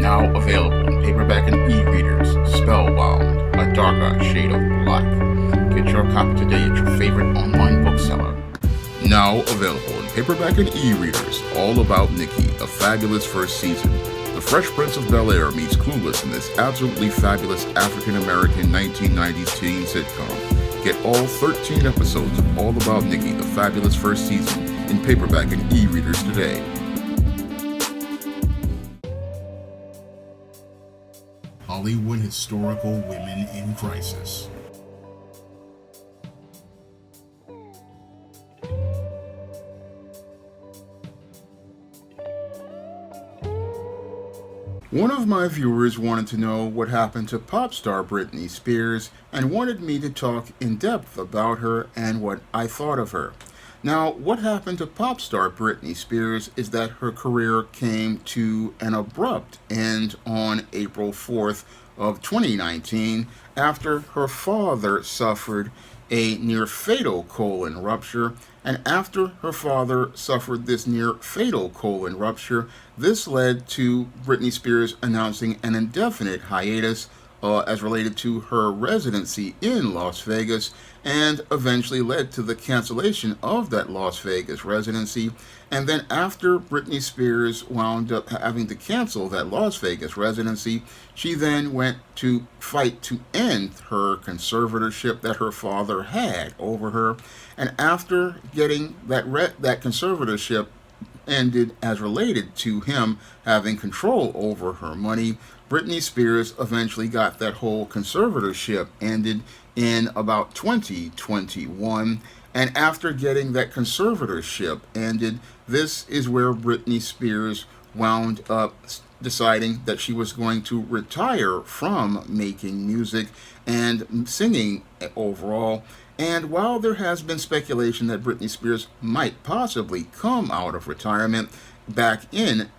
Now available in paperback and e-readers, Spellbound, A Darker Shade of Black. Get your copy today at your favorite online bookseller. Now available in paperback and e-readers, All About Nikki, A Fabulous First Season. The Fresh Prince of Bel-Air meets Clueless in this absolutely fabulous African-American 1990s teen sitcom. Get all 13 episodes of All About Nikki, The Fabulous First Season in paperback and e-readers today. Hollywood Historical Women in Crisis. One of my viewers wanted to know what happened to pop star Britney Spears and wanted me to talk in depth about her and what I thought of her. Now, what happened to pop star Britney Spears is that her career came to an abrupt end on April 4th of 2019 after her father suffered a near-fatal colon rupture, and after her father suffered this near-fatal colon rupture, this led to Britney Spears announcing an indefinite hiatus as related to her residency in Las Vegas, and eventually led to the cancellation of that Las Vegas residency. And then after Britney Spears wound up having to cancel that Las Vegas residency, she then went to fight to end her conservatorship that her father had over her. And after getting that conservatorship ended as related to him having control over her money, Britney Spears eventually got that whole conservatorship ended in about 2021. And after getting that conservatorship ended, this is where Britney Spears wound up deciding that she was going to retire from making music and singing overall. And while there has been speculation that Britney Spears might possibly come out of retirement back in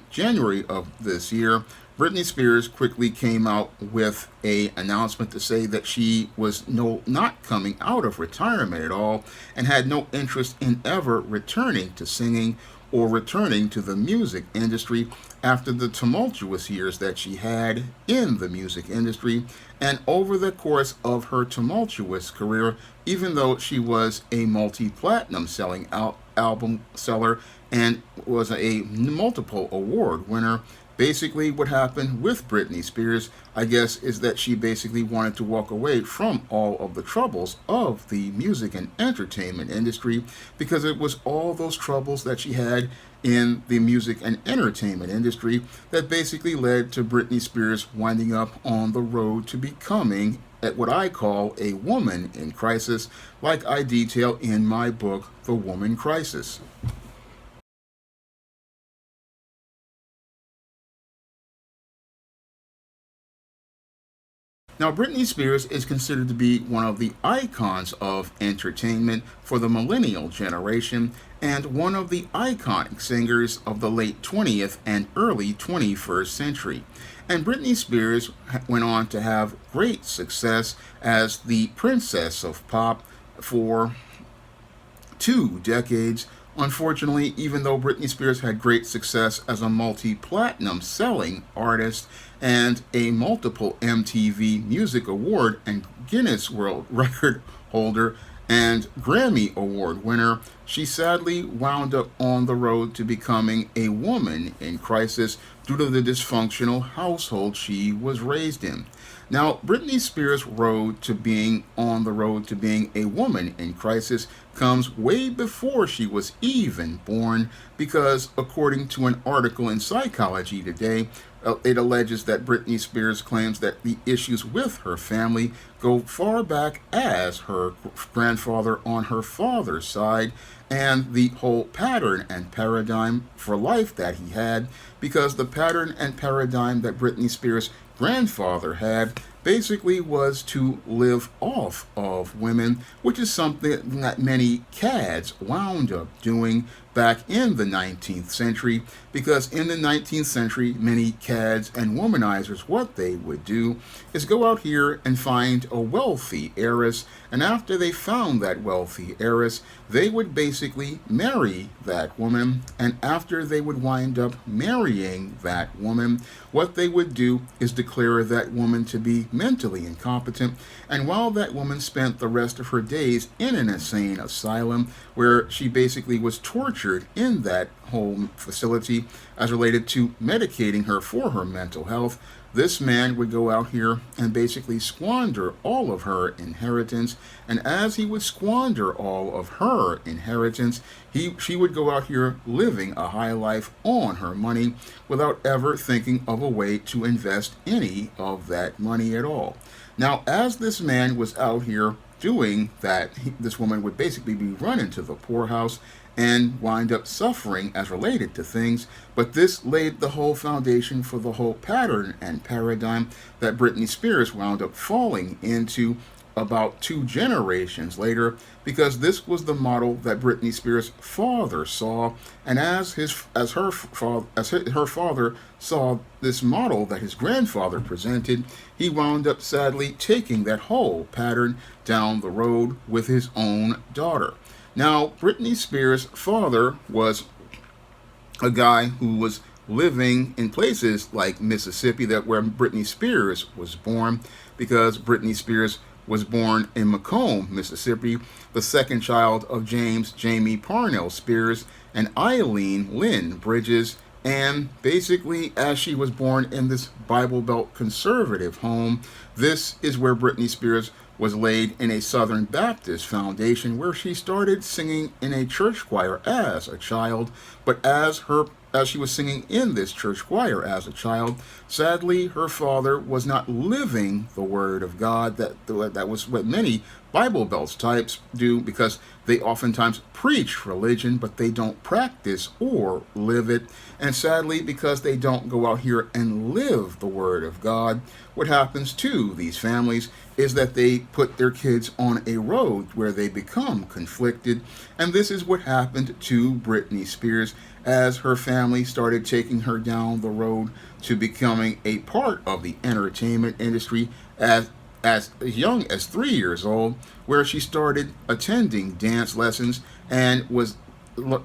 January of this year, Britney Spears quickly came out with an announcement to say that she was not coming out of retirement at all and had no interest in ever returning to singing or returning to the music industry after the tumultuous years that she had in the music industry. And over the course of her tumultuous career, even though she was a multi-platinum selling album seller and was a multiple award winner, basically what happened with Britney Spears, I guess, is that she basically wanted to walk away from all of the troubles of the music and entertainment industry, because it was all those troubles that she had in the music and entertainment industry that basically led to Britney Spears winding up on the road to becoming at what I call a woman in crisis, like I detail in my book, The Woman Crisis. Now, Britney Spears is considered to be one of the icons of entertainment for the millennial generation and one of the iconic singers of the late 20th and early 21st century. And Britney Spears went on to have great success as the princess of pop for 2 decades. Unfortunately, even though Britney Spears had great success as a multi-platinum selling artist and a multiple MTV Music Award and Guinness World Record holder and Grammy Award winner, she sadly wound up on the road to becoming a woman in crisis due to the dysfunctional household she was raised in. Now, Britney Spears' road to being on the road to being a woman in crisis comes way before she was even born, because according to an article in Psychology Today, it alleges that Britney Spears claims that the issues with her family go far back as her grandfather on her father's side and the whole pattern and paradigm for life that he had, because the pattern and paradigm that Britney Spears' grandfather had basically was to live off of women, which is something that many cads wound up doing back in the 19th century, because in the 19th century, many cads and womanizers, what they would do is go out here and find a wealthy heiress, and after they found that wealthy heiress, they would basically marry that woman, and after they would wind up marrying marrying that woman, what they would do is declare that woman to be mentally incompetent. And while that woman spent the rest of her days in an insane asylum where she basically was tortured in that home facility as related to medicating her for her mental health, this man would go out here and basically squander all of her inheritance. And as he would squander all of her inheritance, she would go out here living a high life on her money without ever thinking of a way to invest any of that money at all. Now, as this man was out here doing that, this woman would basically be run into the poorhouse and wind up suffering as related to things. But this laid the whole foundation for the whole pattern and paradigm that Britney Spears wound up falling into about 2 generations later, because this was the model that Britney Spears' father saw, and as her father saw this model that his grandfather presented, he wound up sadly taking that whole pattern down the road with his own daughter. Now, Britney Spears' father was a guy who was living in places like Mississippi, where Britney Spears was born, because Britney Spears was born in Macomb, Mississippi, the second child of James Jamie Parnell Spears and Eileen Lynn Bridges. And basically, as she was born in this Bible Belt conservative home, this is where Britney Spears was laid in a Southern Baptist foundation, where she started singing in a church choir as a child. But as she was singing in this church choir as a child, sadly, her father was not living the Word of God. That was what many Bible Belt types do, because they oftentimes preach religion, but they don't practice or live it. And sadly, because they don't go out here and live the Word of God, what happens to these families is that they put their kids on a road where they become conflicted. And this is what happened to Britney Spears as her family started taking her down the road to becoming a part of the entertainment industry as young as 3 years old, where she started attending dance lessons and was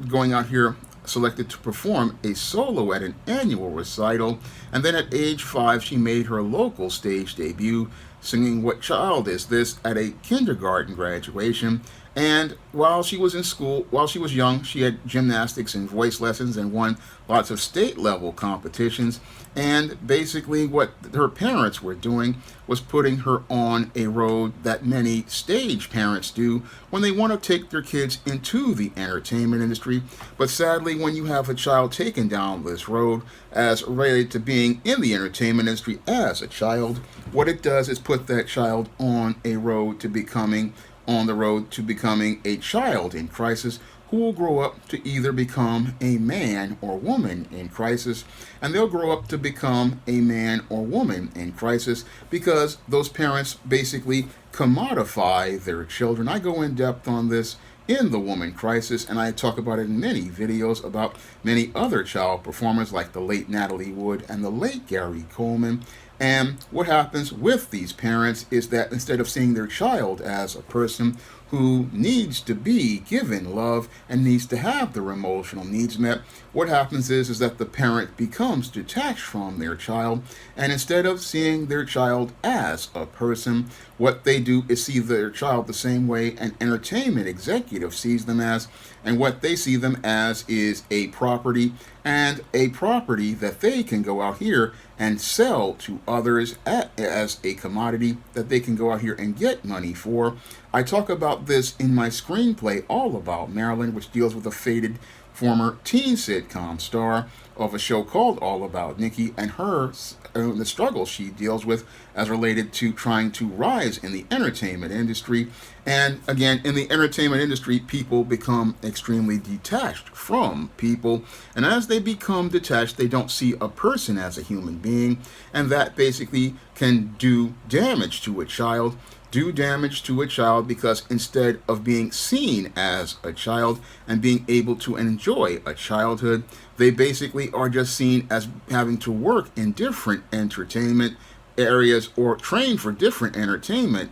going out here selected to perform a solo at an annual recital. And then at age 5, she made her local stage debut, singing What Child Is This at a kindergarten graduation. And while she was in school, while she was young, she had gymnastics and voice lessons and won lots of state level competitions. And basically what her parents were doing was putting her on a road that many stage parents do when they want to take their kids into the entertainment industry. But sadly, when you have a child taken down this road as related to being in the entertainment industry as a child, what it does is put that child on a road to becoming a child in crisis, who will grow up to either become a man or woman in crisis. And they'll grow up to become a man or woman in crisis because those parents basically commodify their children. I go in depth on this in The Woman Crisis, and I talk about it in many videos about many other child performers like the late Natalie Wood and the late Gary Coleman. And what happens with these parents is that instead of seeing their child as a person who needs to be given love and needs to have their emotional needs met, what happens is that the parent becomes detached from their child, and instead of seeing their child as a person, what they do is see their child the same way an entertainment executive sees them as, and what they see them as is a property, and a property that they can go out here and sell to others as a commodity that they can go out here and get money for. I talk about this in my screenplay, All About Marilyn, which deals with a faded former teen sitcom star of a show called All About Nikki and the struggle she deals with as related to trying to rise in the entertainment industry. And again, in the entertainment industry, people become extremely detached from people. And as they become detached, they don't see a person as a human being. And that basically can do damage to a child. Because instead of being seen as a child and being able to enjoy a childhood, they basically are just seen as having to work in different entertainment areas or train for different entertainment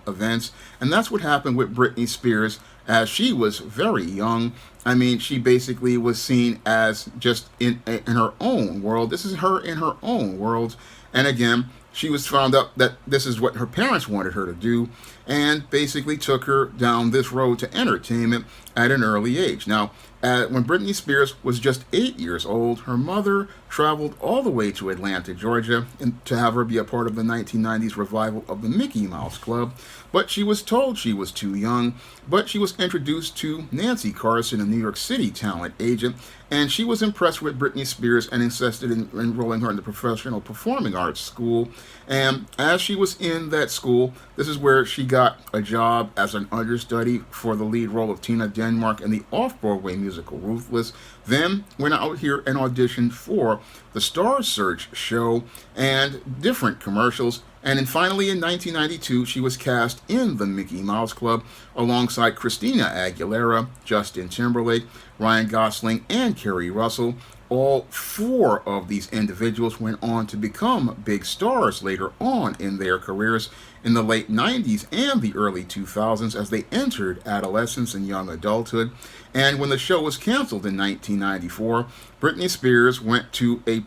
events. And that's what happened with Britney Spears as she was very young. I mean, she basically was seen as just in her own world. This is her in her own world. And again, she was found out that this is what her parents wanted her to do, and basically took her down this road to entertainment at an early age. Now, when Britney Spears was just 8 years old, her mother traveled all the way to Atlanta, Georgia, to have her be a part of the 1990s revival of the Mickey Mouse Club. But she was told she was too young. But she was introduced to Nancy Carson, a New York City talent agent, and she was impressed with Britney Spears and insisted in enrolling her in the Professional Performing Arts School. And as she was in that school, this is where she got a job as an understudy for the lead role of Tina Denmark in the off-Broadway musical Ruthless. Then went out here and auditioned for the Star Search show and different commercials. And then finally in 1992, she was cast in the Mickey Mouse Club alongside Christina Aguilera, Justin Timberlake, Ryan Gosling, and Kerry Russell. All four of these individuals went on to become big stars later on in their careers in the late 90s and the early 2000s as they entered adolescence and young adulthood. And when the show was canceled in 1994, Britney Spears went to a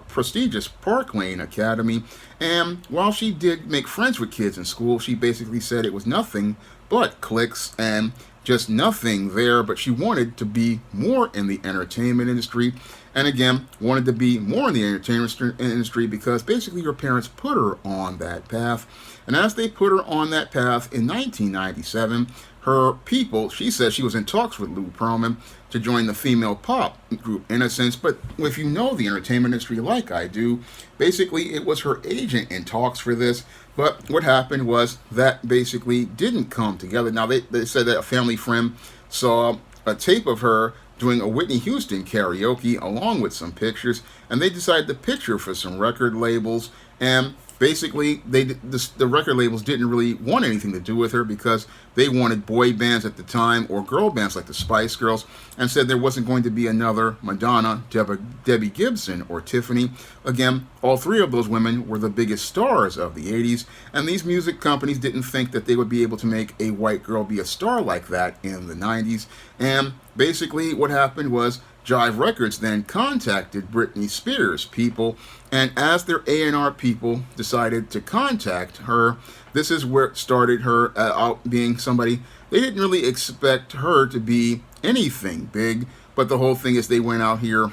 prestigious Park Lane Academy, and while she did make friends with kids in school, she basically said it was nothing but cliques and just nothing there, but she wanted to be more in the entertainment industry. And again, wanted to be more in the entertainment industry because basically her parents put her on that path. And as they put her on that path in 1997, her people, she says she was in talks with Lou Pearlman to join the female pop group Innocence. But if you know the entertainment industry like I do, basically it was her agent in talks for this. But what happened was that basically didn't come together. Now, they said that a family friend saw a tape of her doing a Whitney Houston karaoke along with some pictures, and they decided to pitch her for some record labels. And basically, the record labels didn't really want anything to do with her because they wanted boy bands at the time or girl bands like the Spice Girls, and said there wasn't going to be another Madonna, Debbie Gibson, or Tiffany. Again, all three of those women were the biggest stars of the 80s, and these music companies didn't think that they would be able to make a white girl be a star like that in the 90s. And basically what happened was Jive Records then contacted Britney Spears' people, and as their A&R people decided to contact her, this is where it started her out being somebody. They didn't really expect her to be anything big, but the whole thing is they went out here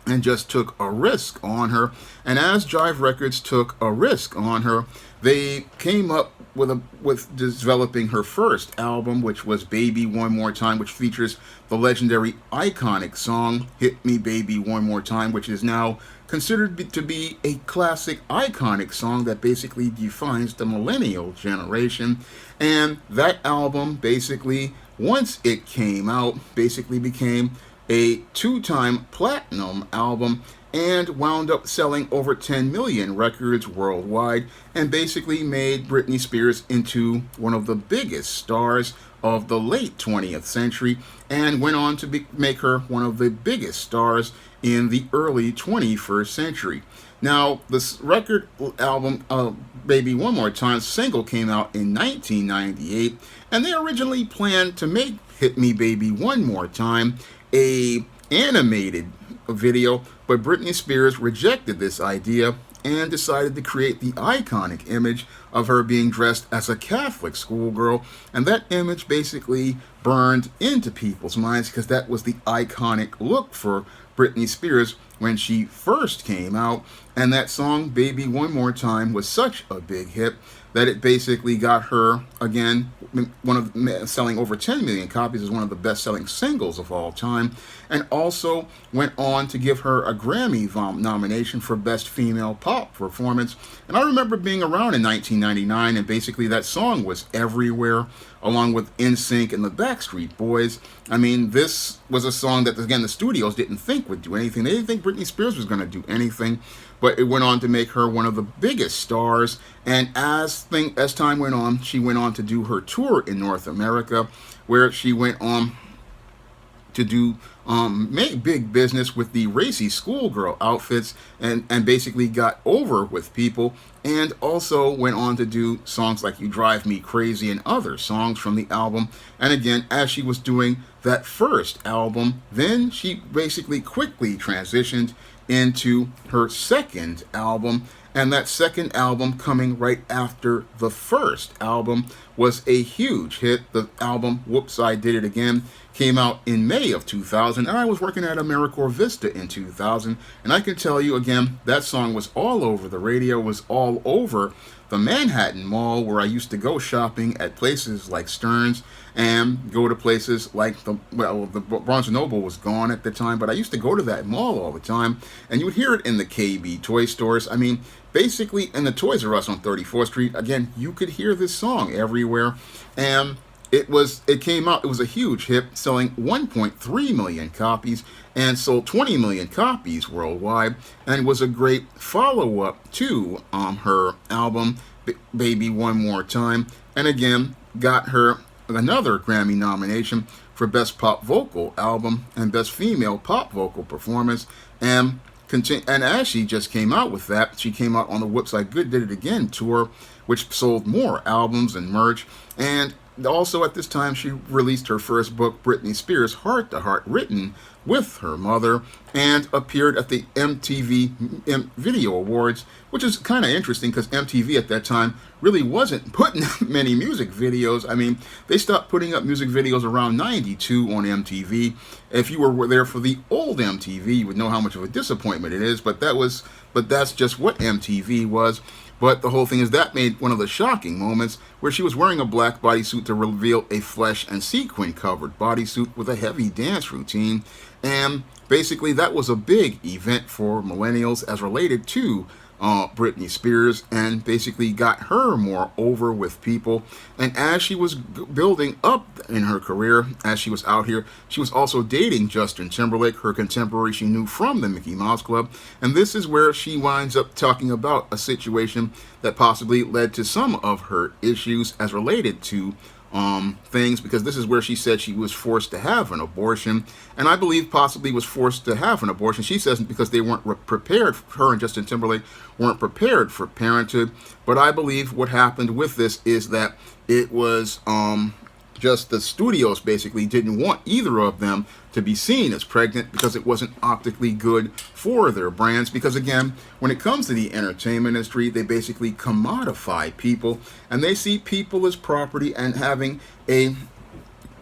and just took a risk on her. And as Jive Records took a risk on her, they came up with developing her first album, which was Baby One More Time, which features the legendary iconic song Hit Me Baby One More Time, which is now considered to be a classic iconic song that basically defines the millennial generation. And that album basically, once it came out, basically became a 2-time platinum album and wound up selling over 10 million records worldwide, and basically made Britney Spears into one of the biggest stars of the late 20th century, and went on to make her one of the biggest stars in the early 21st century. Now, this record album, Baby One More Time single, came out in 1998, and they originally planned to make Hit Me Baby One More Time a animated video, but Britney Spears rejected this idea and decided to create the iconic image of her being dressed as a Catholic schoolgirl, and that image basically burned into people's minds because that was the iconic look for Britney Spears when she first came out. And that song, Baby One More Time, was such a big hit that it basically got her, again, selling over 10 million copies as one of the best-selling singles of all time, and also went on to give her a Grammy nomination for Best Female Pop Performance. And I remember being around in 1999, and basically that song was everywhere, along with NSYNC and the Backstreet Boys. I mean, this was a song that, again, the studios didn't think would do anything. They didn't think Britney Spears was going to do anything, but it went on to make her one of the biggest stars. And as time went on, she went on to do her tour in North America, where she went on to do make big business with the racy schoolgirl outfits, and basically got over with people, and also went on to do songs like You Drive Me Crazy and other songs from the album. And again, as she was doing that first album, then she basically quickly transitioned into her second album, and that second album, coming right after the first album, was a huge hit. The album Whoops, I Did It Again came out in May of 2000, and I was working at AmeriCorps Vista in 2000, and I can tell you again, that song was all over the radio, was all over the Manhattan Mall, where I used to go shopping at places like Stearns, and go to places like the Barnes & Noble was gone at the time, but I used to go to that mall all the time, and you would hear it in the KB toy stores. I mean, basically in the Toys R Us on 34th Street, again, you could hear this song everywhere, and it came out, it was a huge hit, selling 1.3 million copies and sold 20 million copies worldwide, and was a great follow-up to her album Baby One More Time, and again got her another Grammy nomination for Best Pop Vocal Album and Best Female Pop Vocal Performance. And as she just came out with that, she came out on the Whoops, I Did It Again tour, which sold more albums and merch. And also at this time, she released her first book, Britney Spears Heart to Heart, written with her mother, and appeared at the MTV Video Awards, which is kind of interesting because MTV at that time really wasn't putting many music videos. I mean, they stopped putting up music videos around 92 on MTV. If you were there for the old MTV, you would know how much of a disappointment it is, but that's just what MTV was. But the whole thing is that made one of the shocking moments where she was wearing a black bodysuit to reveal a flesh and sequin covered bodysuit with a heavy dance routine. And basically that was a big event for millennials as related to Britney Spears, and basically got her more over with people. And as she was building up in her career, as she was out here, she was also dating Justin Timberlake, her contemporary she knew from the Mickey Mouse Club. And this is where she winds up talking about a situation that possibly led to some of her issues as related to things, because this is where she said she was forced to have an abortion, and I believe possibly was forced to have an abortion. She says because they weren't prepared, her and Justin Timberlake weren't prepared for parenthood, but I believe what happened with this is that it was just the studios basically didn't want either of them to be seen as pregnant because it wasn't optically good for their brands. Because again, when it comes to the entertainment industry, they basically commodify people, and they see people as property, and having a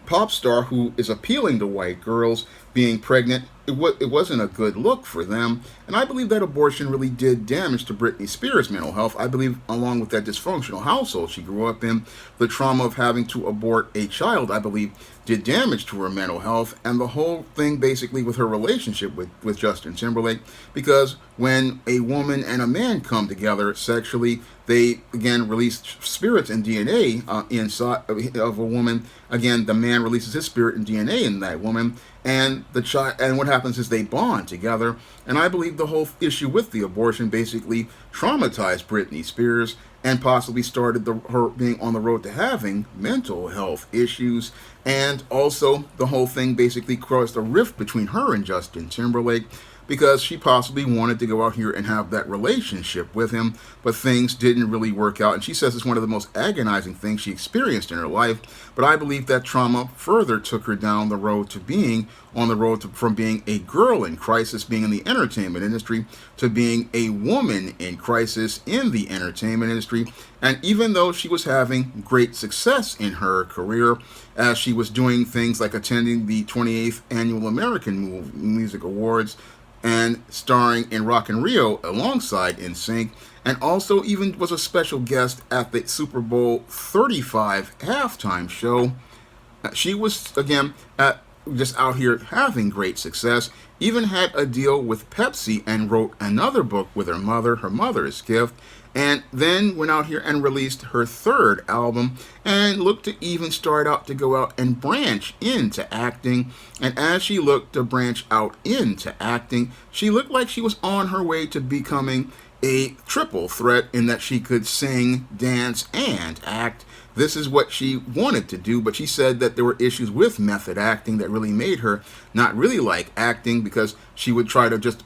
pop star who is appealing to white girls being pregnant, it wasn't a good look for them. And I believe that abortion really did damage to Britney Spears' mental health. I believe along with that dysfunctional household she grew up in, the trauma of having to abort a child, I believe, did damage to her mental health, and the whole thing basically with her relationship with Justin Timberlake, because when a woman and a man come together sexually, they again release spirits and DNA inside of a woman. Again, the man releases his spirit and DNA in that woman, and the child, and what happens is they bond together. And I believe the whole issue with the abortion basically traumatized Britney Spears, and possibly started her being on the road to having mental health issues. And also the whole thing basically caused a rift between her and Justin Timberlake, because she possibly wanted to go out here and have that relationship with him, but things didn't really work out. And she says it's one of the most agonizing things she experienced in her life. But I believe that trauma further took her down the road to being on the road to, from being a girl in crisis, being in the entertainment industry, to being a woman in crisis in the entertainment industry. And even though she was having great success in her career, as she was doing things like attending the 28th Annual American Music Awards, and starring in Rock in Rio alongside NSYNC, and also even was a special guest at the Super Bowl 35 halftime show. She was, again, just out here having great success, even had a deal with Pepsi and wrote another book with her mother's gift, and then went out here and released her third album and looked to even start out to go out and branch into acting. And as she looked to branch out into acting, she looked like she was on her way to becoming a triple threat in that she could sing, dance, and act. This is what she wanted to do, but she said that there were issues with method acting that really made her not really like acting, because she would try to just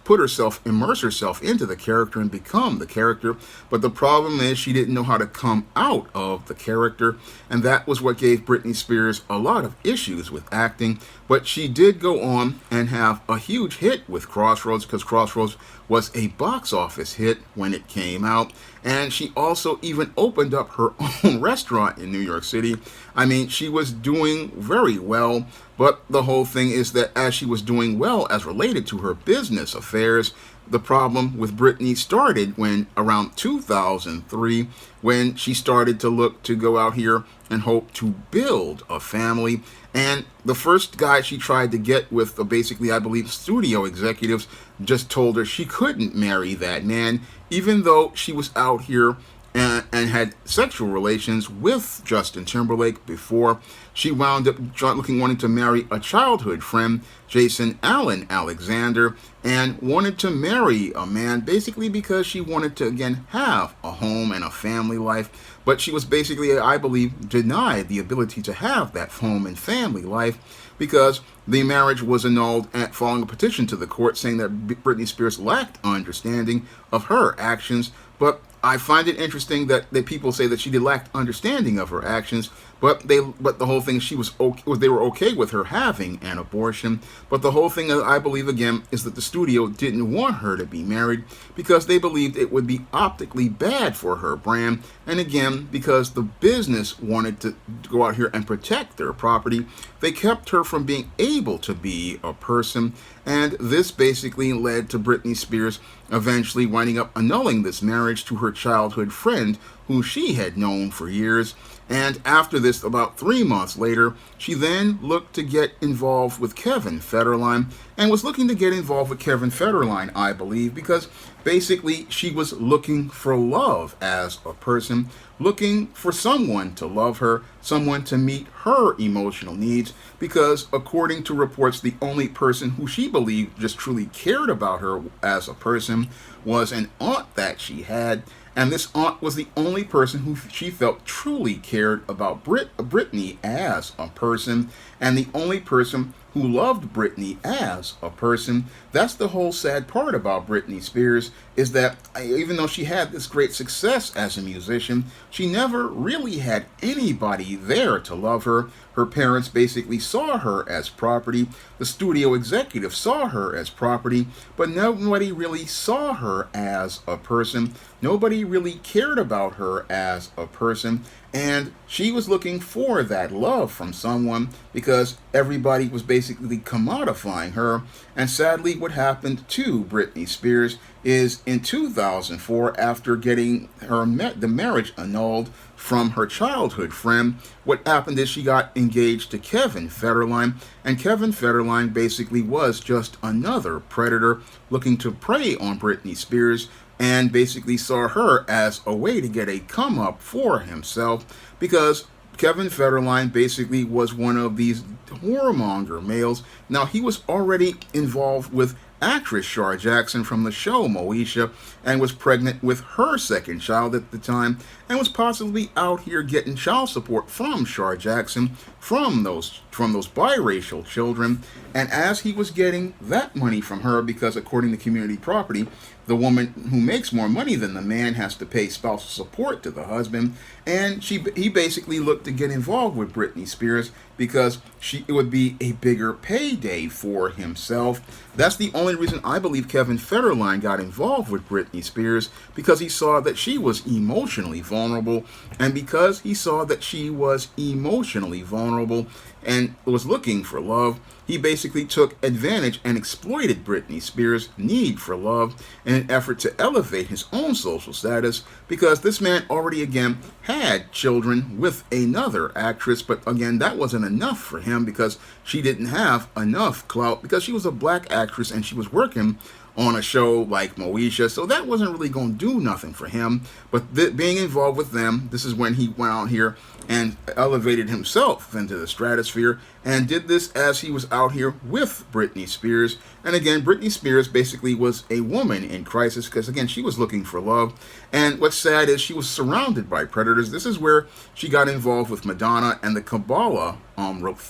immerse herself into the character and become the character. But the problem is she didn't know how to come out of the character, and that was what gave Britney Spears a lot of issues with acting. But she did go on and have a huge hit with Crossroads, because Crossroads was a box office hit when it came out. And she also even opened up her own restaurant in New York City. I mean, she was doing very well, but the whole thing is that as she was doing well as related to her business affairs, the problem with Britney started when around 2003, when she started to look to go out here and hope to build a family. And the first guy she tried to get with, basically, I believe, studio executives, just told her she couldn't marry that man, even though she was out here and had sexual relations with Justin Timberlake before. She wound up wanting to marry a childhood friend, Jason Allen Alexander, and wanted to marry a man basically because she wanted to, again, have a home and a family life. But she was basically, I believe, denied the ability to have that home and family life because the marriage was annulled following a petition to the court saying that Britney Spears lacked understanding of her actions. But I find it interesting that people say that she did lack understanding of her actions, but the whole thing, they were okay with her having an abortion. But the whole thing, I believe, again, is that the studio didn't want her to be married because they believed it would be optically bad for her brand, and again, because the business wanted to go out here and protect their property, they kept her from being able to be a person. And this basically led to Britney Spears eventually winding up annulling this marriage to her childhood friend, who she had known for years. And after this, about 3 months later, she then looked to get involved with Kevin Federline, and was looking to get involved with Kevin Federline, I believe, because basically she was looking for love as a person, looking for someone to love her, someone to meet her emotional needs, because according to reports, the only person who she believed just truly cared about her as a person was an aunt that she had. And this aunt was the only person who she felt truly cared about Britney as a person, and the only person who loved Britney as a person. That's the whole sad part about Britney Spears, is that even though she had this great success as a musician, she never really had anybody there to love her. Her parents basically saw her as property. The studio executive saw her as property, but nobody really saw her as a person. Nobody really cared about her as a person, and she was looking for that love from someone because everybody was basically commodifying her. And sadly, what happened to Britney Spears is in 2004, after getting the marriage annulled from her childhood friend, what happened is she got engaged to Kevin Federline, and Kevin Federline basically was just another predator looking to prey on Britney Spears, and basically saw her as a way to get a come up for himself, because Kevin Federline basically was one of these whoremonger males. Now, he was already involved with actress Shar Jackson from the show Moesha, and was pregnant with her second child at the time, and was possibly out here getting child support from Shar Jackson from those biracial children. And as he was getting that money from her, because according to community property, the woman who makes more money than the man has to pay spousal support to the husband, and he basically looked to get involved with Britney Spears because it would be a bigger payday for himself. That's the only reason I believe Kevin Federline got involved with Britney Spears, because he saw that she was emotionally vulnerable, and because he saw that she was emotionally vulnerable and was looking for love, he basically took advantage and exploited Britney Spears' need for love in an effort to elevate his own social status, because this man already, again, had children with another actress, but again, that wasn't enough for him because she didn't have enough clout, because she was a black actress and she was working on a show like Moesha, so that wasn't really going to do nothing for him. But being involved with them, this is when he went out here and elevated himself into the stratosphere, and did this as he was out here with Britney Spears. And again, Britney Spears basically was a woman in crisis because, again, she was looking for love. And what's sad is she was surrounded by predators. This is where she got involved with Madonna and the Kabbalah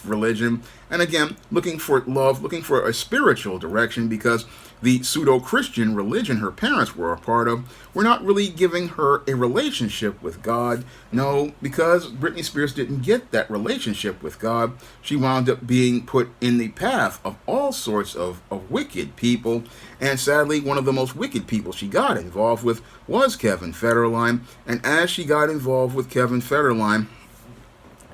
religion. And again, looking for love, looking for a spiritual direction, because the pseudo-Christian religion her parents were a part of were not really giving her a relationship with God. No, because Britney Spears didn't get that relationship with God, she wound up being put in the path of all sorts of wicked people. And sadly, one of the most wicked people she got involved with was Kevin Federline. And as she got involved with Kevin Federline,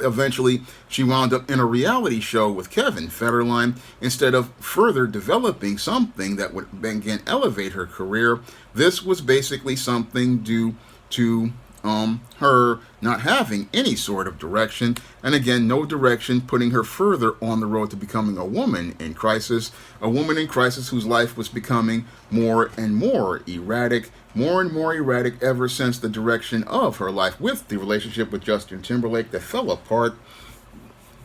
eventually she wound up in a reality show with Kevin Federline instead of further developing something that would again elevate her career. This was basically something due to her not having any sort of direction, and again, no direction, putting her further on the road to becoming a woman in crisis whose life was becoming more and more erratic ever since the direction of her life with the relationship with Justin Timberlake that fell apart,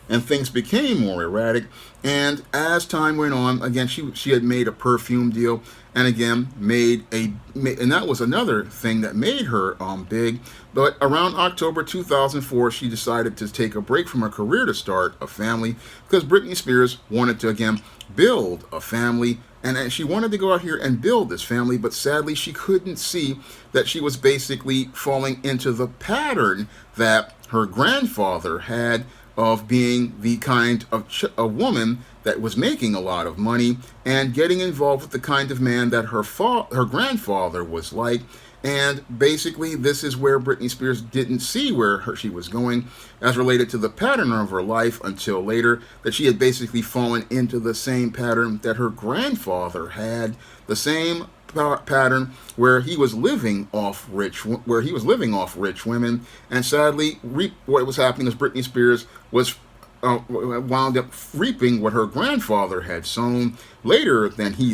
and things became more erratic. And as time went on, again, she had made a perfume deal, and again and that was another thing that made her big. But around October 2004, she decided to take a break from her career to start a family, because Britney Spears wanted to again build a family. And she wanted to go out here and build this family, but sadly she couldn't see that she was basically falling into the pattern that her grandfather had of being the kind of a woman that was making a lot of money and getting involved with the kind of man that her grandfather was like. And basically, this is where Britney Spears didn't see where she was going as related to the pattern of her life until later, that she had basically fallen into the same pattern that her grandfather had, the same pattern where he was living off rich women. And sadly, what was happening is Britney Spears was wound up reaping what her grandfather had sown, greater than he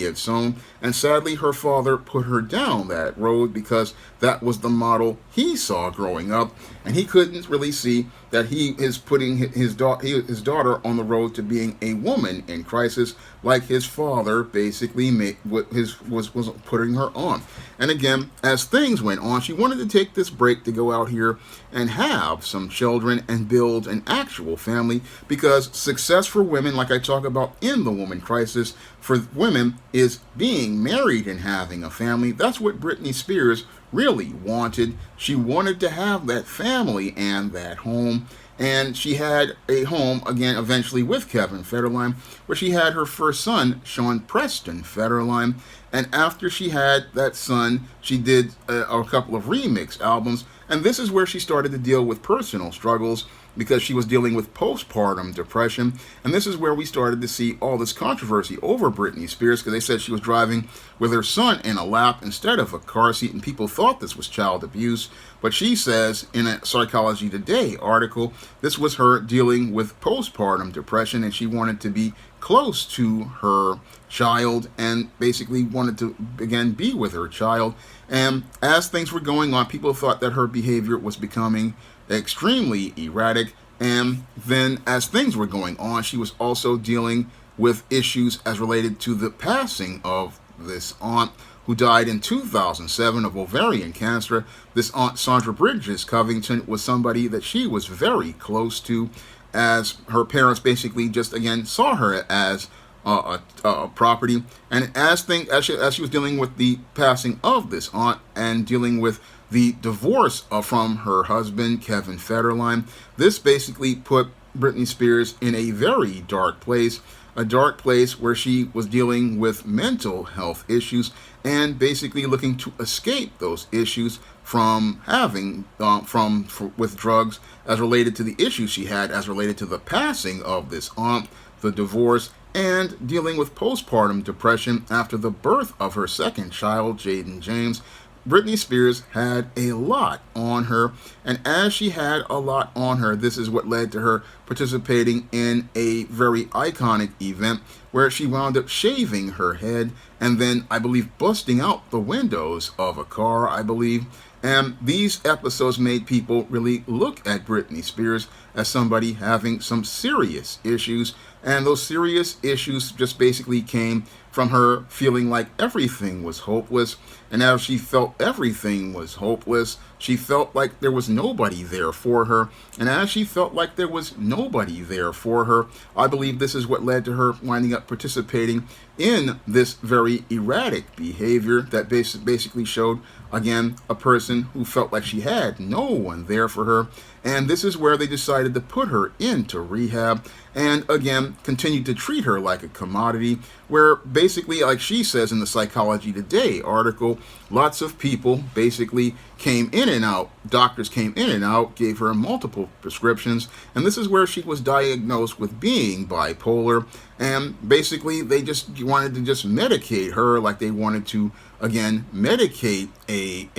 had sown. And sadly, her father put her down that road because that was the model he saw growing up, and he couldn't really see that he is putting his daughter on the road to being a woman in crisis, like his father basically was putting her on. And again, as things went on, she wanted to take this break to go out here and have some children and build an actual family, because success for women, like I talk about in The Woman Crisis, for women is being married and having a family. That's what Britney Spears really wanted. She wanted to have that family and that home. And she had a home, again, eventually with Kevin Federline, where she had her first son, Sean Preston Federline. And after she had that son, she did a couple of remix albums. And this is where she started to deal with personal struggles, because she was dealing with postpartum depression. And this is where we started to see all this controversy over Britney Spears, because they said she was driving with her son in a lap instead of a car seat, and people thought this was child abuse. But she says in a Psychology Today article, this was her dealing with postpartum depression, and she wanted to be close to her child and basically wanted to, again, be with her child. And as things were going on, people thought that her behavior was becoming extremely erratic. And then as things were going on, she was also dealing with issues as related to the passing of this aunt who died in 2007 of ovarian cancer. This aunt, Sandra Bridges Covington, was somebody that she was very close to, as her parents basically just, again, saw her as a property. And as she was dealing with the passing of this aunt and dealing with the divorce from her husband, Kevin Federline, this basically put Britney Spears in a very dark place, a dark place where she was dealing with mental health issues and basically looking to escape those issues from having with drugs, as related to the issues she had as related to the passing of this aunt, the divorce, and dealing with postpartum depression after the birth of her second child, Jaden James. Britney Spears had a lot on her, and as she had a lot on her, this is what led to her participating in a very iconic event where she wound up shaving her head and then, I believe, busting out the windows of a car, I believe. And these episodes made people really look at Britney Spears as somebody having some serious issues. And those serious issues just basically came from her feeling like everything was hopeless. And as she felt everything was hopeless, she felt like there was nobody there for her. And as she felt like there was nobody there for her, I believe this is what led to her winding up participating in this very erratic behavior that basically showed, again, a person who felt like she had no one there for her. And this is where they decided to put her into rehab and, again, continued to treat her like a commodity, where basically, like she says in the Psychology Today article, lots of people basically came in and out. Doctors came in and out, gave her multiple prescriptions, and this is where she was diagnosed with being bipolar. And basically, they just wanted to just medicate her like they wanted to, again, medicate a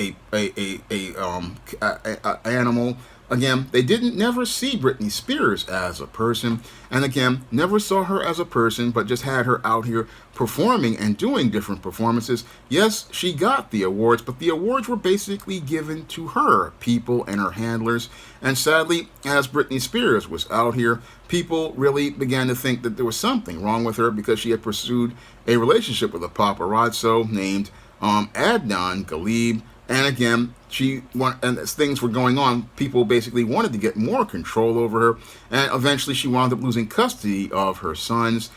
animal. Again, they didn't never see Britney Spears as a person, and again, never saw her as a person, but just had her out here performing and doing different performances. Yes, she got the awards, but the awards were basically given to her people and her handlers. And sadly, as Britney Spears was out here, people really began to think that there was something wrong with her because she had pursued a relationship with a paparazzo named Adnan Galib. And again, and as things were going on, people basically wanted to get more control over her, and eventually she wound up losing custody of her sons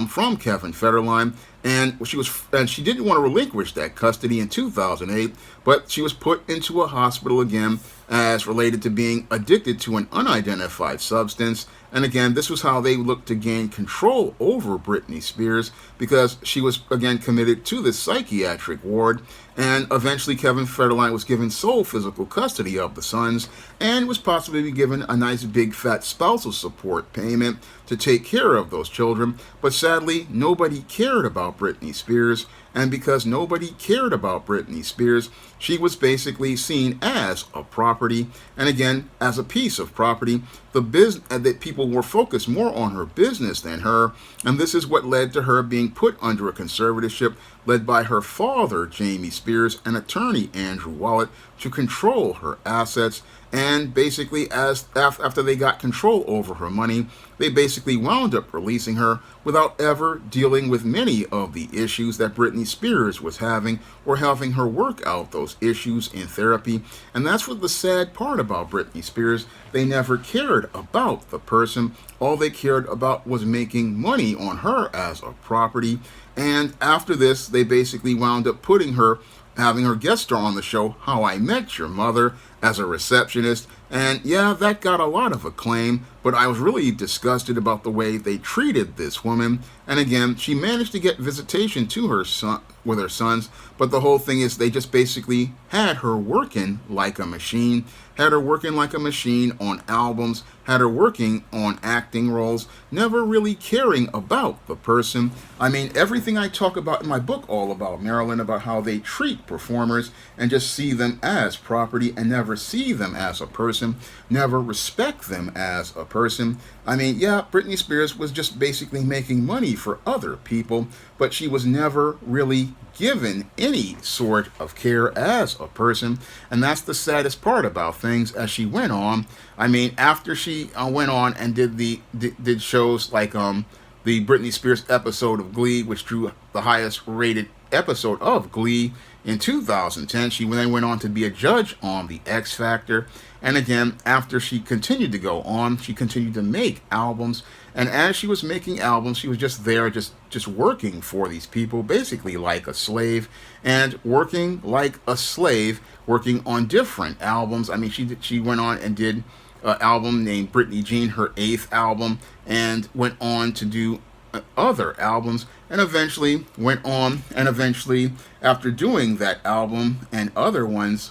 from Kevin Federline, and she didn't want to relinquish that custody in 2008, but she was put into a hospital again as related to being addicted to an unidentified substance. And again, this was how they looked to gain control over Britney Spears, because she was again committed to this psychiatric ward. And eventually Kevin Federline was given sole physical custody of the sons and was possibly given a nice big fat spousal support payment to take care of those children. But sadly, nobody cared about Britney Spears. And because nobody cared about Britney Spears, she was basically seen as a property, and again, as a piece of property. The business that people were focused more on her business than her, and this is what led to her being put under a conservatorship led by her father, Jamie Spears, and attorney Andrew Wallet, to control her assets. And basically, after they got control over her money, they basically wound up releasing her without ever dealing with many of the issues that Britney Spears was having, or having her work out those issues in therapy. And that's what the sad part about Britney Spears. They never cared about the person. All they cared about was making money on her as a property. And after this, they basically wound up having her guest star on the show How I Met Your Mother as a receptionist. And yeah, that got a lot of acclaim, but I was really disgusted about the way they treated this woman. And again, she managed to get visitation to her son with her sons, but the whole thing is they just basically had her working like a machine, on albums, had her working on acting roles, never really caring about the person. I mean, everything I talk about in my book, all about Marilyn, about how they treat performers and just see them as property and never see them as a person, never respect them as a person. I mean, yeah, Britney Spears was just basically making money for other people, but she was never really given any sort of care as a person. And that's the saddest part about things as she went on. I mean, after she went on and did shows like the Britney Spears episode of Glee, which drew the highest rated episode of Glee in 2010, she then went on to be a judge on the X Factor. And again, after she continued to go on, she continued to make albums. And as she was making albums, she was just there, just working for these people, basically like a slave, and working like a slave, working on different albums. I mean, she went on and did an album named Britney Jean, her 8th album, and went on to do other albums, and eventually after doing that album and other ones,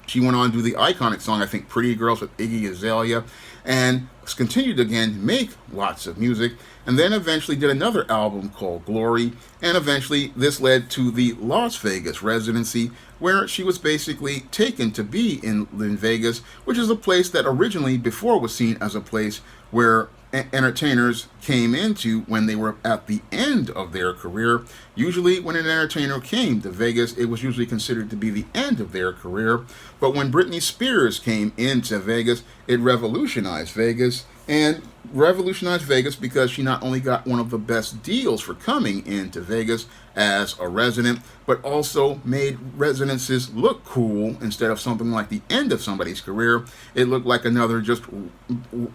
she went on to do the iconic song, I think, Pretty Girls with Iggy Azalea. and continued to again make lots of music, and then eventually did another album called Glory, and eventually this led to the Las Vegas residency, where she was basically taken to be in Vegas, which is a place that originally before was seen as a place where entertainers came into when they were at the end of their career. Usually when an entertainer came to Vegas, it was usually considered to be the end of their career. But when Britney Spears came into Vegas, it revolutionized Vegas, and revolutionized Vegas because she not only got one of the best deals for coming into Vegas as a resident, but also made residences look cool. Instead of something like the end of somebody's career, it looked like another just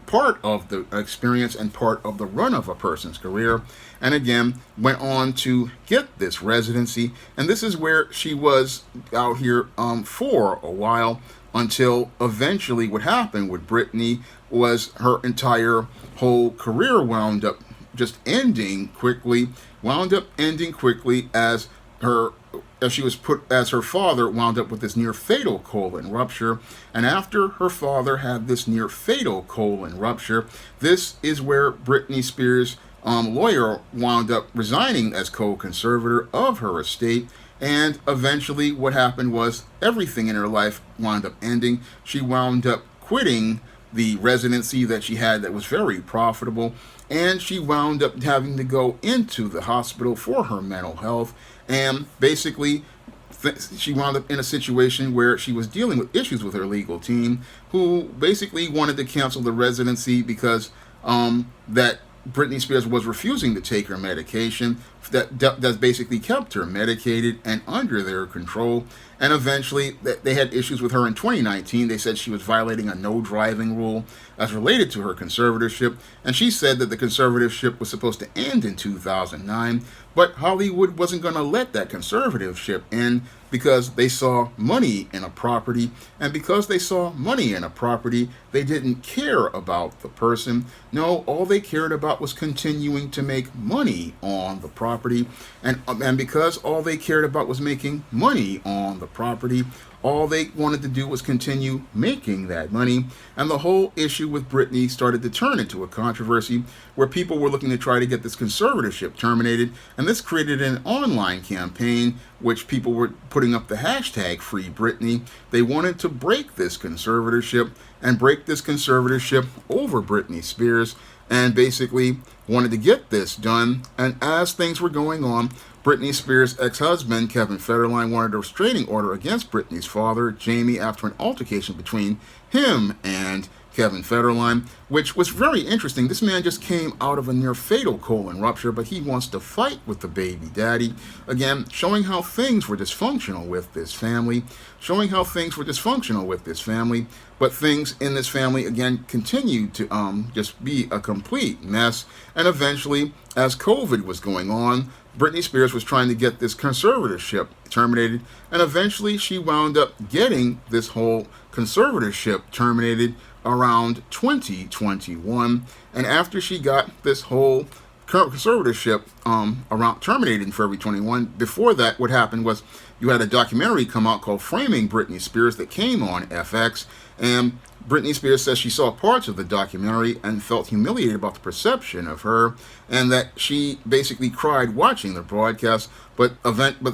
part of the experience and part of the run of a person's career. And again, went on to get this residency, and this is where she was out here for a while, until eventually what happened with Britney was her entire whole career wound up just ending quickly, as she was put, as her father wound up with this near fatal colon rupture. And after her father had this near fatal colon rupture, this is where Britney Spears' lawyer wound up resigning as co-conservator of her estate. And eventually what happened was everything in her life wound up ending. She wound up quitting the residency that she had that was very profitable, and she wound up having to go into the hospital for her mental health. And basically she wound up in a situation where she was dealing with issues with her legal team, who basically wanted to cancel the residency because that Britney Spears was refusing to take her medication that basically kept her medicated and under their control. And eventually they had issues with her in 2019. They said she was violating a no driving rule as related to her conservatorship, and she said that the conservatorship was supposed to end in 2009, but Hollywood wasn't going to let that conservatorship end because they saw money in a property, and because they saw money in a property, they didn't care about the person. No, all they cared about was continuing to make money on the property, and because all they cared about was making money on the property, all they wanted to do was continue making that money. And the whole issue with Britney started to turn into a controversy where people were looking to try to get this conservatorship terminated. And this created an online campaign which people were putting up the hashtag Free Britney. They wanted to break this conservatorship over Britney Spears, and basically wanted to get this done. And as things were going on, Britney Spears' ex-husband, Kevin Federline, wanted a restraining order against Britney's father, Jamie, after an altercation between him and Kevin Federline, which was very interesting. This man just came out of a near-fatal colon rupture, but he wants to fight with the baby daddy. Again, showing how things were dysfunctional with this family. But things in this family, again, continued to just be a complete mess. And eventually, as COVID was going on, Britney Spears was trying to get this conservatorship terminated, and eventually she wound up getting this whole conservatorship terminated around 2021. And after she got this whole conservatorship around terminated in February 21, before that, what happened was you had a documentary come out called Framing Britney Spears that came on FX, and Britney Spears says she saw parts of the documentary and felt humiliated about the perception of her, and that she basically cried watching the broadcast, but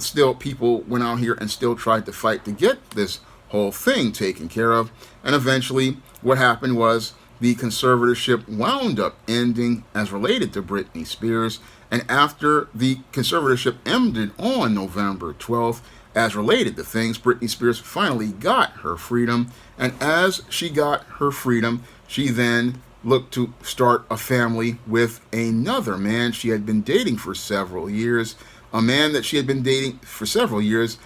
still people went out here and still tried to fight to get this whole thing taken care of. And eventually what happened was the conservatorship wound up ending as related to Britney Spears, and after the conservatorship ended on November 12th, as related to things, Britney Spears finally got her freedom, and as she got her freedom, she then looked to start a family with another man she had been dating for several years. A man that she had been dating for several years,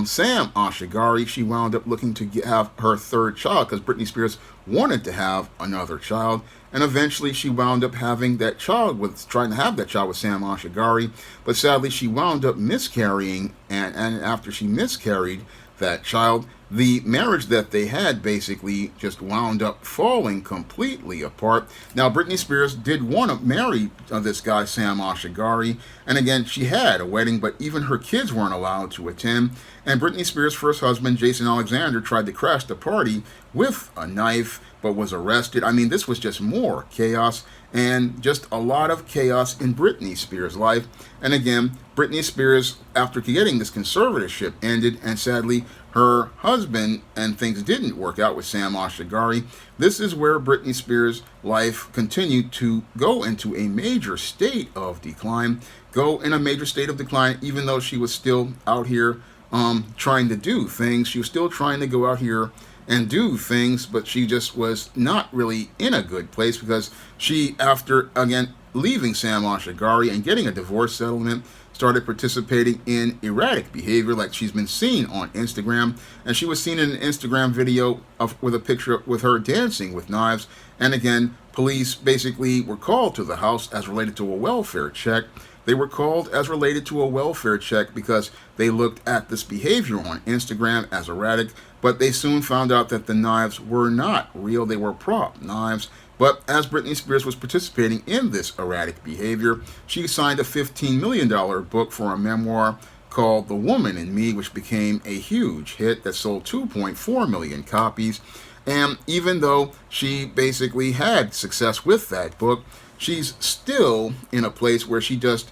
Sam Ashigari. She wound up looking to have her third child because Britney Spears wanted to have another child. And eventually she wound up having trying to have that child with Sam Ashigari. But sadly, she wound up miscarrying and after she miscarried that child, the marriage that they had basically just wound up falling completely apart. Now, Britney Spears did want to marry this guy, Sam Ashigari, and again, she had a wedding, but even her kids weren't allowed to attend. And Britney Spears' first husband, Jason Alexander, tried to crash the party with a knife, but was arrested. I mean, this was just more chaos, and just a lot of chaos in Britney Spears' life. And again, Britney Spears, after getting this conservatorship ended, and sadly, her husband and things didn't work out with Sam Ashigari, this is where Britney Spears' life continued to go into a major state of decline, even though she was still out here trying to do things. She was still trying to go out here and do things, but she just was not really in a good place, because she, after, again, leaving Sam Ashigari and getting a divorce settlement, started participating in erratic behavior like she's been seen on Instagram. And she was seen in an Instagram video with a picture with her dancing with knives. And again, police basically were called to the house as related to a welfare check. They were called as related to a welfare check because they looked at this behavior on Instagram as erratic, but they soon found out that the knives were not real. They were prop knives. But as Britney Spears was participating in this erratic behavior, she signed a $15 million book for a memoir called The Woman in Me, which became a huge hit that sold 2.4 million copies. And even though she basically had success with that book, she's still in a place where she just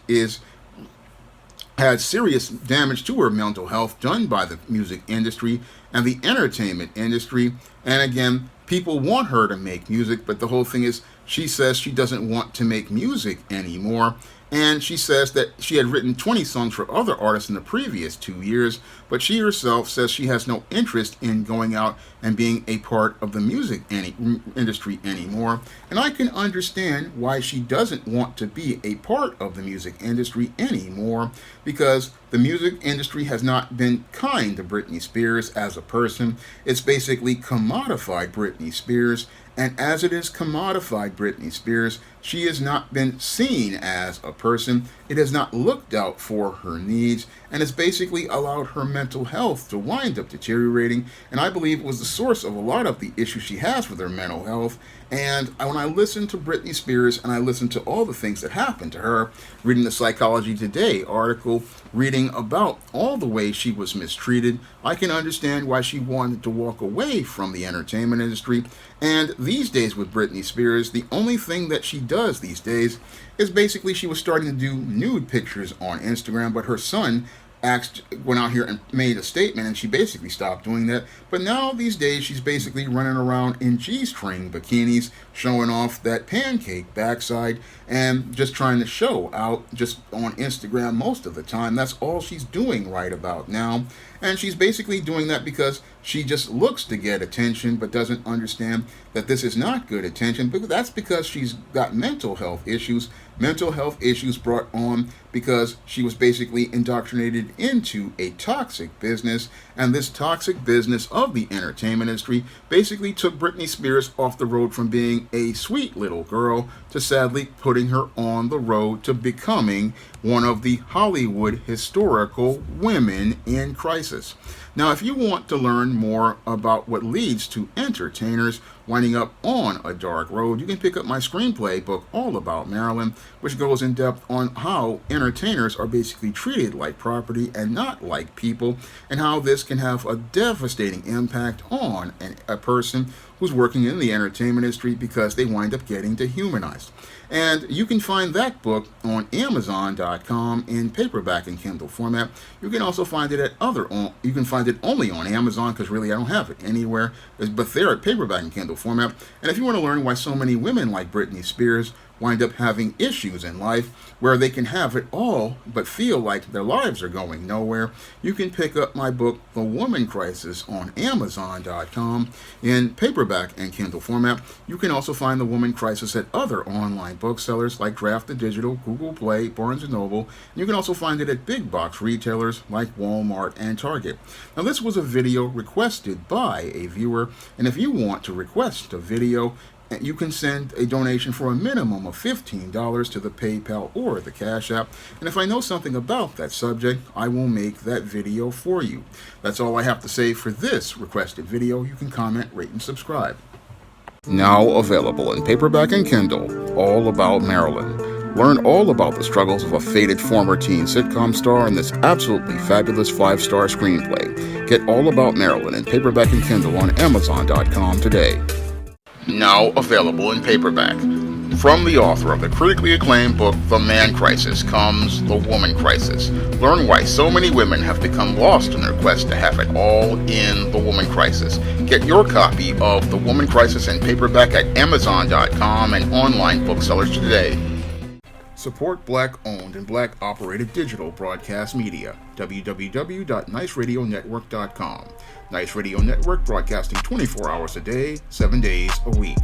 had serious damage to her mental health done by the music industry and the entertainment industry. And again, people want her to make music, but the whole thing is, she says she doesn't want to make music anymore. And she says that she had written 20 songs for other artists in the previous 2 years, but she herself says she has no interest in going out and being a part of the music industry anymore. And I can understand why she doesn't want to be a part of the music industry anymore, because the music industry has not been kind to Britney Spears as a person. It's basically commodified Britney Spears. And as it is commodified Britney Spears, she has not been seen as a person. It has not looked out for her needs, and it's basically allowed her mental health to wind up deteriorating. And I believe it was the source of a lot of the issues she has with her mental health. And when I listen to Britney Spears and I listen to all the things that happened to her, reading the Psychology Today article, reading about all the ways she was mistreated, I can understand why she wanted to walk away from the entertainment industry. And these days with Britney Spears, the only thing that she does these days is basically she was starting to do nude pictures on Instagram, but her son went out here and made a statement, and she basically stopped doing that. But now these days she's basically running around in G-string bikinis, showing off that pancake backside and just trying to show out just on Instagram most of the time. That's all she's doing right about now. And she's basically doing that because she just looks to get attention, but doesn't understand that this is not good attention. But that's because she's got mental health issues brought on because she was basically indoctrinated into a toxic business. And this toxic business of the entertainment industry basically took Britney Spears off the road from being a sweet little girl to sadly putting her on the road to becoming one of the Hollywood historical women in crisis. Now, if you want to learn more about what leads to entertainers winding up on a dark road, you can pick up my screenplay book, All About Marilyn, which goes in depth on how entertainers are basically treated like property and not like people, and how this can have a devastating impact on a person who's working in the entertainment industry because they wind up getting dehumanized. And you can find that book on Amazon.com in paperback and Kindle format. You can also find it you can find it only on Amazon, because really I don't have it anywhere, but they're at paperback and Kindle format. And if you want to learn why so many women like Britney Spears wind up having issues in life where they can have it all but feel like their lives are going nowhere, you can pick up my book, The Woman Crisis, on Amazon.com in paperback and Kindle format. You can also find The Woman Crisis at other online booksellers like Draft the Digital, Google Play, Barnes & Noble. And you can also find it at big box retailers like Walmart and Target. Now, this was a video requested by a viewer, and if you want to request a video, And you can send a donation for a minimum of $15 to the PayPal or the Cash App. And if I know something about that subject, I will make that video for you. That's all I have to say for this requested video. You can comment, rate, and subscribe. Now available in paperback and Kindle, All About Marilyn. Learn all about the struggles of a faded former teen sitcom star in this absolutely fabulous 5-star screenplay. Get All About Marilyn in paperback and Kindle on Amazon.com today. Now available in paperback. From the author of the critically acclaimed book The Man Crisis comes The Woman Crisis. Learn why so many women have become lost in their quest to have it all in The Woman Crisis. Get your copy of The Woman Crisis in paperback at Amazon.com and online booksellers today. Support Black-owned and Black-operated digital broadcast media. www.niceradionetwork.com. Nice Radio Network, broadcasting 24 hours a day, 7 days a week.